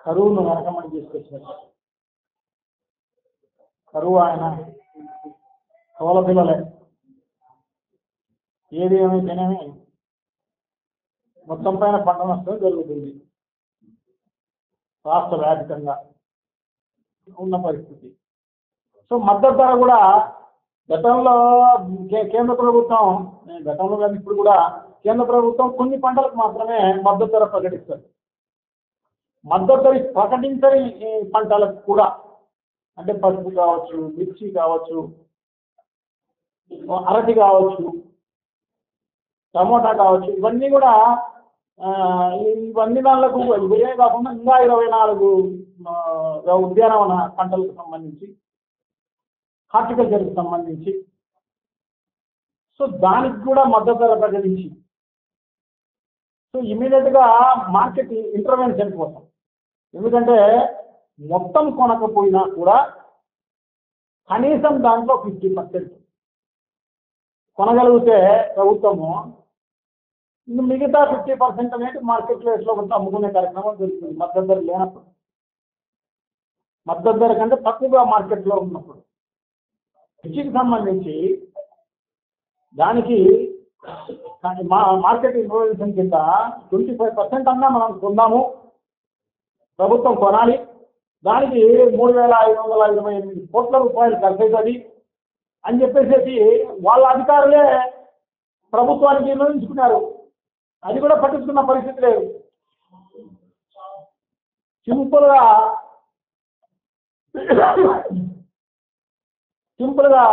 కరువును వెనకమని తీసుకొచ్చినట్టు. కరువు ఆయన కవల పిల్లలే. ఏది ఏమైతేనేమి మొత్తం పైన పంట నష్టం జరుగుతుంది రాష్ట్ర వ్యాప్తంగా ఉన్న పరిస్థితి. సో మద్దతు ధర కూడా గతంలో కేంద్ర ప్రభుత్వం, గతంలో కానీ ఇప్పుడు కూడా కేంద్ర ప్రభుత్వం కొన్ని పంటలకు మాత్రమే మద్దతు ధర ప్రకటిస్తారు. మద్దతు ధర ప్రకటించని పంటలకు కూడా, అంటే పసుపు కావచ్చు, మిర్చి కావచ్చు, అరటి కావచ్చు, టమోటా కావచ్చు, ఇవన్నీ కూడా ఇవన్నీ దానిలకు ఇవే కాకుండా ఇంకా 24 ఉద్యానవన పంటలకు సంబంధించి, హార్టికల్చర్కి సంబంధించి, సో దానికి కూడా మద్దతు ధర ప్రకటించి, సో ఇమీడియట్గా మార్కెట్ ఇంటర్వెన్షన్ కోసం, ఎందుకంటే మొత్తం కొనకపోయినా కూడా కనీసం దాంట్లో 50% కొనగలిగితే ప్రభుత్వము మిగతా 50% అనేది మార్కెట్లో ఎట్లా కొంత అమ్ముకునే కార్యక్రమం జరుగుతుంది. మద్దతు ధర లేనప్పుడు, మద్దతు ధర కంటే తక్కువగా మార్కెట్లో ఉన్నప్పుడు. మిర్చికి సంబంధించి దానికి మార్కెట్ ఇన్ఫర్మేషన్ కింద 25% అన్నా మనం కొందాము, ప్రభుత్వం కొనాలి, దానికి 3,528 కోట్ల రూపాయలు ఖర్చు అవుతుంది అని చెప్పేసి వాళ్ళ అధికారులే ప్రభుత్వానికి నిర్ణయించుకున్నారు. అది కూడా పట్టించుకున్న పరిస్థితి లేదు. సింపుల్గా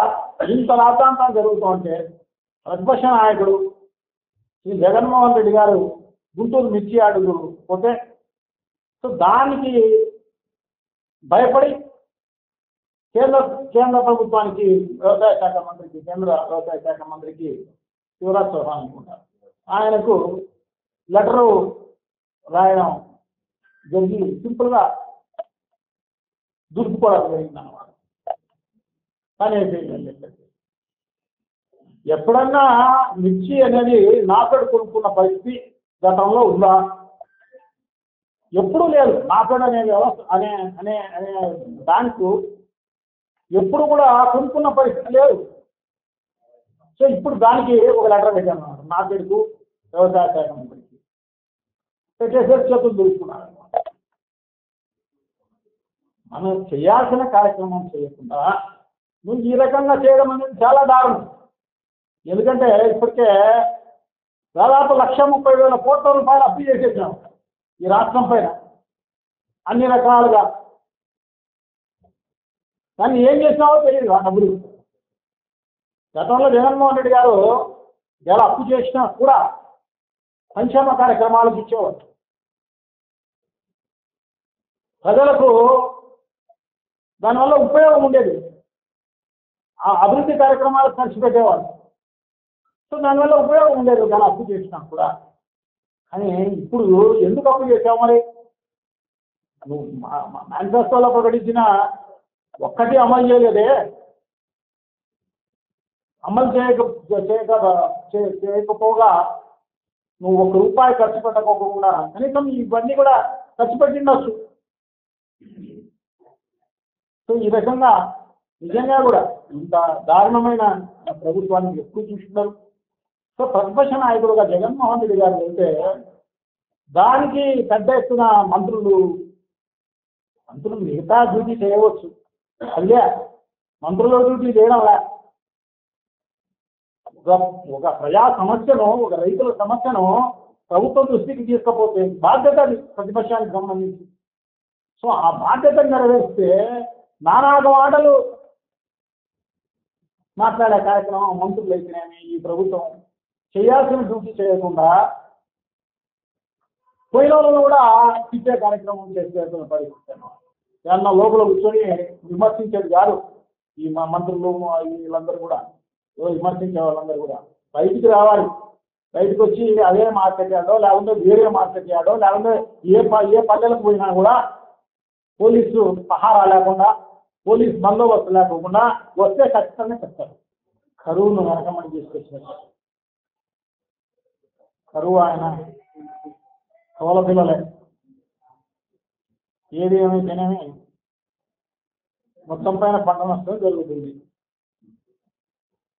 ఇంత రాద్ధాంతం జరుగుతూ ఉంటే ప్రతిపక్ష నాయకుడు శ్రీ జగన్మోహన్ రెడ్డి గారు గుంటూరు మిర్చి అడుగు పోతే, సో దానికి భయపడి కేంద్ర ప్రభుత్వానికి కేంద్ర వ్యవసాయ శాఖ మంత్రికి శివరాజ్ చౌహాన్ అనుకుంటారు, ఆయనకు లెటరు రాయడం జరిగి సింపుల్గా దుర్పుకోవడం జరిగింది అన్నమాట. పని అయిపోయిందని చెప్పేసి. ఎప్పుడన్నా మిర్చి అనేది నాపేడు కొనుక్కున్న పరిస్థితి గతంలో ఉందా? ఎప్పుడూ లేదు. నాపేడు అనే వ్యవస్థ అనే అనే అనే బ్యాంకు ఎప్పుడు కూడా కొనుక్కున్న పరిస్థితి లేదు. సో ఇప్పుడు దానికి ఒక లెటర్ పెట్టాను నాపేడుకు, వ్యవసాయ శాఖ మంత్రికి పెట్టేసేసి చేతులు దొరుకుతున్నారు అనమాట. మనం చేయాల్సిన కార్యక్రమం చేయకుండా నువ్వు ఈ రకంగా చేయడం అనేది చాలా దారుణం. ఎందుకంటే ఇప్పటికే దాదాపు 1,30,000 కోట్ల రూపాయలు అప్పు చేసేసాం ఈ రాష్ట్రం పైన అన్ని రకాలుగా. కానీ ఏం చేసినావో తెలియదు ఆ డబ్బులు. గతంలో జగన్మోహన్ రెడ్డి గారు ఎలా అప్పు చేసినా కూడా సంక్షేమ కార్యక్రమాలకు ఇచ్చేవారు, ప్రజలకు దానివల్ల ఉపయోగం ఉండేది, ఆ అభివృద్ధి కార్యక్రమాలకు ఖర్చు పెట్టేవాళ్ళు. సో దానివల్ల ఉపయోగం ఉండేది కానీ అప్పు చేసినా కూడా. కానీ ఇప్పుడు ఎందుకు అప్పు చేసావు? మరి నువ్వు మేనిఫెస్టోలో ప్రకటించిన ఒక్కటి అమలు చేయలేదే. అమలు చేయకపోగా నువ్వు ₹1 ఖర్చు పెట్టకోకుండా కనీసం ఇవన్నీ కూడా ఖర్చు పెట్టిండొచ్చు. సో ఈ రకంగా నిజంగా కూడా ఇంత దారుణమైన ప్రభుత్వానికి ఎక్కువ చూస్తున్నారు. సో ప్రతిపక్ష నాయకుడుగా జగన్మోహన్ రెడ్డి గారు అయితే దానికి పెద్ద ఎత్తున మంత్రులు మిగతా డ్యూటీ చేయవచ్చు, అదే మంత్రుల డ్యూటీ చేయడంలా. ఒక ప్రజా సమస్యను, ఒక రైతుల సమస్యను ప్రభుత్వం దృష్టికి తీసుకపోతే బాధ్యత అది ప్రతిపక్షానికి సంబంధించి. సో ఆ బాధ్యతను నెరవేరిస్తే నానాక మాటలు మాట్లాడే కార్యక్రమం మంత్రులు అయితేనేమి ఈ ప్రభుత్వం చేయాల్సిన డ్యూటీ చేయకుండా పోయిన కూడా తిట్టే కార్యక్రమం చేసేస్తున్న పరిస్థితి. ఏమన్నా లోపల కూర్చొని విమర్శించేది కాదు ఈ మంత్రులు వీళ్ళందరూ కూడా, విమర్శించే వాళ్ళందరూ కూడా బయటికి రావాలి. బయటకు వచ్చి అదే మార్కెట్ యార్డో లేకుంటే వేరే మార్కెట్ యార్డో లేకుంటే ఏ పల్లెలకు పోయినా కూడా పోలీసు పహారా లేకుండా, పోలీసు బందోబస్తు లేకుండా వస్తే ఖచ్చితంగా చెప్తారు. కరువును వెనకమని తీసుకొచ్చినట్టు. కరువు ఆయన కవల పిల్లలే. ఏది ఏమైతేనేమి మొత్తం పైన పంట నష్టం జరుగుతుంది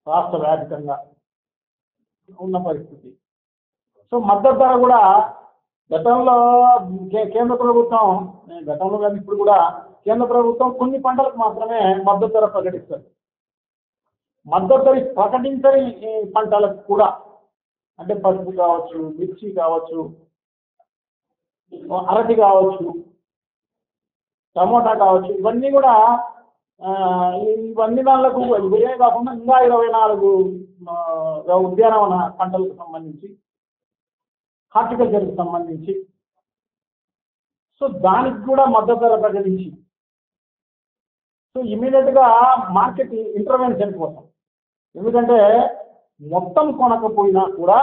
రాష్ట్ర వ్యాప్తంగా ఉన్న పరిస్థితి. సో మద్దతు ధర కూడా గతంలో కేంద్ర ప్రభుత్వం, గతంలో కానీ ఇప్పుడు కూడా కేంద్ర ప్రభుత్వం కొన్ని పంటలకు మాత్రమే మద్దతు ధర ప్రకటిస్తుంది. మద్దతు ధర ప్రకటించని పంటలకు కూడా, అంటే పసుపు కావచ్చు, మిర్చి కావచ్చు, అరటి కావచ్చు, టమోటా కావచ్చు, ఇవన్నీ కూడా ఇవన్నీ దానిలకు ఇవే కాకుండా ఇంకా 24 ఉద్యానవన పంటలకు సంబంధించి, హార్టికల్చర్కి సంబంధించి, సో దానికి కూడా మద్దతు ధర ప్రకటించి, సో ఇమీడియట్గా మార్కెట్ ఇంటర్వెన్షన్ కోసం, ఎందుకంటే మొత్తం కొనకపోయినా కూడా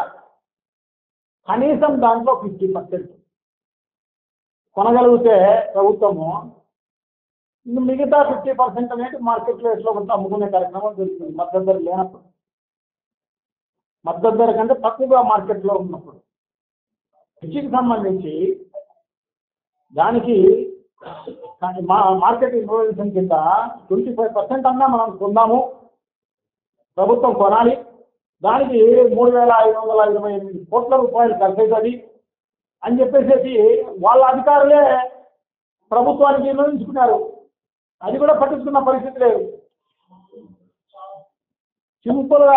కనీసం దాంట్లో 50% కొనగలిగితే ప్రభుత్వము మిగతా 50% అనేది మార్కెట్లో ఎట్లా కొంత అమ్ముకునే కార్యక్రమం జరుగుతుంది. మద్దతు ధర లేనప్పుడు, మద్దతు ధర కంటే తక్కువగా మార్కెట్లో ఉన్నప్పుడు. కృషికి సంబంధించి దానికి మార్కెట్ ఇంటర్వెన్షన్ కింద 25% అన్నా మనం కొందాము, ప్రభుత్వం కొనాలి, దానికి 3,528 కోట్ల రూపాయలు ఖర్చు అవుతుంది అని చెప్పేసి వాళ్ళ అధికారులే ప్రభుత్వానికి నిర్ణయించుకున్నారు. అది కూడా పట్టించుకున్న పరిస్థితి లేదు. సింపుల్గా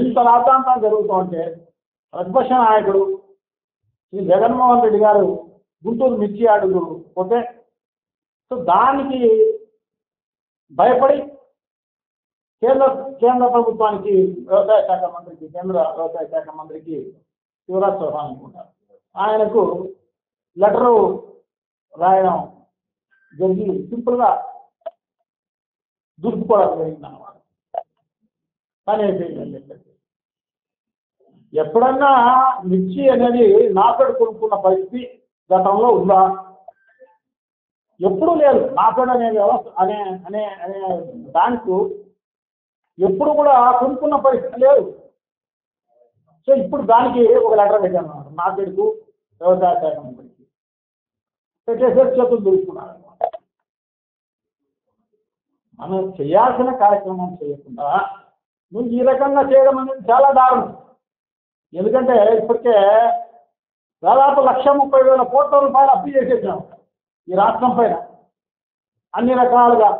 ఇంత రాద్ధాంతం జరుగుతూ ఉంటే ప్రతిపక్ష నాయకుడు శ్రీ జగన్మోహన్ రెడ్డి గారు గుంటూరు మిర్చి అడుగు పోతే, సో దానికి భయపడి కేంద్ర ప్రభుత్వానికి, వ్యవసాయ శాఖ మంత్రికి, కేంద్ర వ్యవసాయ శాఖ మంత్రికి శివరాజ్ చౌహాన్ అనుకుంటారు, ఆయనకు లెటరు రాయడం జరిగి సింపుల్గా దుర్పుకోవడం జరిగిందన్నమాట. కానీ ఎప్పుడన్నా మిర్చి అనేది నాపేడు కొనుక్కున్న పరిస్థితి గతంలో ఉందా? ఎప్పుడూ లేదు. నాపేడు అనే వ్యవస్థ అనే బ్యాంకు ఎప్పుడు కూడా కొనుక్కున్న పరిస్థితి లేదు. సో ఇప్పుడు దానికి ఒక లెటర్ పెట్టాను అన్నమాట, నాపేడుకు, వ్యవసాయ శాఖ మంత్రికి పెట్టేసరికి చేతులు దొరుకుతున్నారు. మనం చేయాల్సిన కార్యక్రమం చేయకుండా నువ్వు ఈ రకంగా చేయడం అనేది చాలా దారుణం. ఎందుకంటే ఇప్పటికే దాదాపు 1,30,000 కోట్ల రూపాయలు అప్పు చేసేసాం ఈ రాష్ట్రం పైన అన్ని రకాలుగా.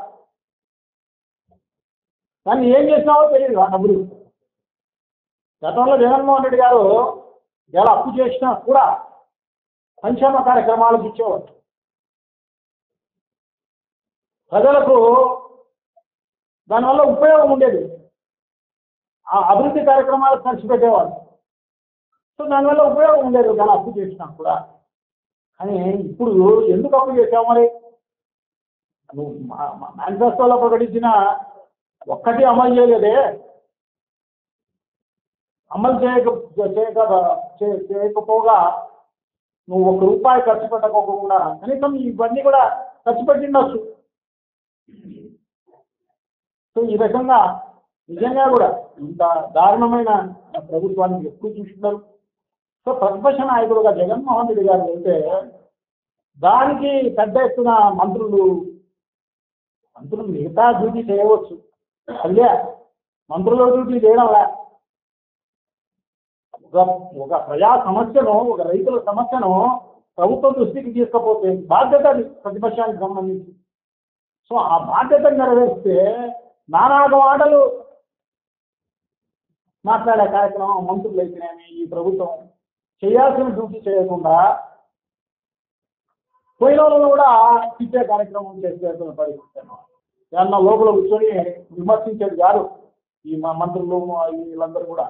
కానీ ఏం చేసినావో తెలియదు ఆ డబ్బులు. గతంలో జగన్మోహన్ రెడ్డి గారు ఎలా అప్పు చేసినా కూడా సంక్షేమ కార్యక్రమాలకు ఇచ్చేవారు, ప్రజలకు దానివల్ల ఉపయోగం ఉండేది, ఆ అభివృద్ధి కార్యక్రమాలకు ఖర్చు పెట్టేవారు. సో దానివల్ల ఉపయోగం ఉండేది దాని అప్పు చేసినా కూడా. కానీ ఇప్పుడు ఎందుకు అప్పు చేసావు? మరి నువ్వు మేనిఫెస్టోలో ప్రకటించిన ఒక్కటి అమలు చేయలేదే. అమలు చేయకపోగా నువ్వు ₹1 ఖర్చు పెట్టకపోకుండా కనీసం ఇవన్నీ కూడా ఖర్చు పెట్టిండొచ్చు. సో ఈ రకంగా నిజంగా కూడా ఇంత దారుణమైన ప్రభుత్వానికి ఎక్కువ చూస్తున్నారు. సో ప్రతిపక్ష నాయకుడుగా జగన్మోహన్ రెడ్డి గారు అయితే దానికి పెద్ద ఎత్తున మంత్రులు మిగతా డ్యూటీ చేయవచ్చు, అదే మంత్రుల డ్యూటీ చేయడంలా. ఒక ప్రజా సమస్యను, ఒక రైతుల సమస్యను ప్రభుత్వం దృష్టికి తీసుకపోతే బాధ్యత అది ప్రతిపక్షానికి సంబంధించి. సో ఆ బాధ్యతను నెరవేరిస్తే నానాగ ఆటలు మాట్లాడే కార్యక్రమం మంత్రులు అయితేనేమి ఈ ప్రభుత్వం చేయాల్సిన డ్యూటీ చేయకుండా పోయిన వాళ్ళను కూడా ఇచ్చే కార్యక్రమం చేస్తున్న పరిస్థితి. ఏమన్నా లోపల కూర్చొని విమర్శించేది కాదు ఈ మంత్రులు, వీళ్ళందరూ కూడా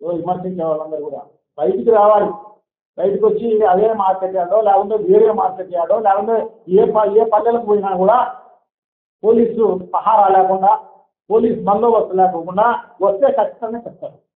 విమర్శించే వాళ్ళందరూ కూడా బయటికి రావాలి. బయటకు వచ్చి అదే మార్కెట్ యార్డో లేకుంటే వేరే మార్కెట్ యార్డో లేకుంటే ఏ పల్లెలకు పోయినా కూడా పోలీసు పహారా లేకుండా, పోలీస్ బందోబస్తు లేకుండా వస్తే ఖచ్చితంగా చెప్తారు.